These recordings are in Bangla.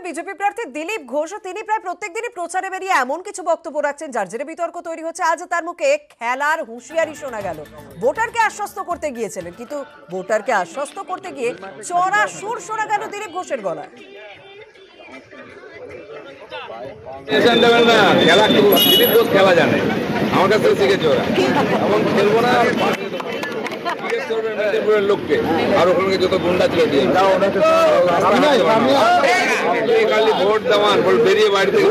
বীরভূমে বিজেপি প্রার্থী দিলীপ ঘোষ তিনি প্রায় প্রত্যেকদিনই প্রচারে বেরিয়ে এমন কিছু বক্তব্য রাখছেন যার জেরে বিতর্ক তৈরি হচ্ছে। আজ তার মুখে খেলার হুঁশিয়ারি শোনা গেল। ভোটারকে আশ্বস্ত করতে গিয়েছিলেন, কিন্তু ভোটারকে আশ্বস্ত করতে গিয়ে চড়া সুর শোনা গেল দিলীপ ঘোষের গলায়। খেলা জানে, আমার কাছে শিখেছে ওরা, এমন খেলবো না লোককে আর ওখানে যত গুন্ডা ছিল ভোট দেওয়ান বেরিয়ে বাড়ি থেকে।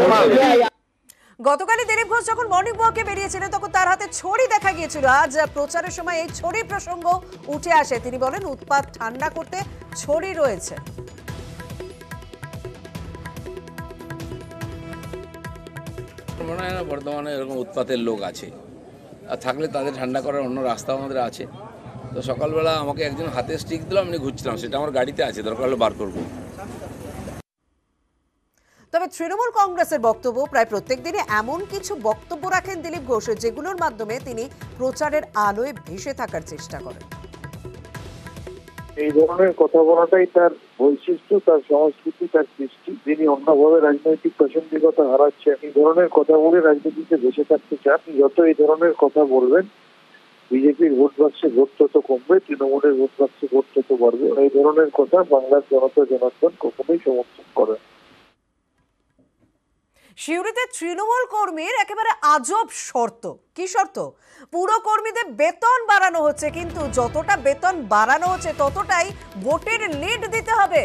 গতকালই দিলীপ ঘোষ যখন মর্নিং ওয়াকে বেরিয়েছিলেন তখন তার হাতে ছড়ি দেখা গিয়েছিল। আজ প্রচারের সময় এই ছড়ি প্রসঙ্গ উঠে আসে। তিনি বলেন উৎপাত ঠান্ডা করতে ছড়ি রয়েছে। মনে হয় না বর্তমানে এরকম উৎপাতের লোক আছে, আর থাকলে তাদের ঠান্ডা করার অন্য রাস্তা আমাদের আছে। তো সকালবেলা আমাকে একজন হাতে স্টিক দিল, আমি ঘুরছিলাম, সেটা আমার গাড়িতে আছে, দরকার হলে বার করবো। তবে তৃণমূল কংগ্রেসের বক্তব্য, প্রায় প্রত্যেক দিনই এমন কিছু বক্তব্য রাখেন দিলীপ ঘোষ যেগুলোর মাধ্যমে তিনি প্রচারের আলোয় ভেসে থাকার চেষ্টা করেন। এই ধরনের কথা বলাটাই তার বৈশিষ্ট্য, তার সংস্কৃতি, তার কৃষ্টি। যিনি অন্যভাবে রাজনৈতিক প্রাসঙ্গিকতা হারাচ্ছেন, এই ধরনের কথা বলে রাজনীতিতে ভেসে থাকতে চান। যত এই ধরনের কথা বলবেন, বিজেপির ভোট বাক্সে ভোট তত কমবে, তৃণমূলের ভোট বাক্সে ভোট তত বাড়বে। এই ধরনের কথা বাংলার জনতা জনার্দন কখনোই সমর্থন করে না। সিউড়িতে তৃণমূল কর্মীর একেবারে আজব শর্ত। কি শর্ত? পুরো কর্মীদের বেতন বাড়ানো হচ্ছে, কিন্তু যতটা বেতন বাড়ানো হচ্ছে ততটাই ভোটের লিড দিতে হবে।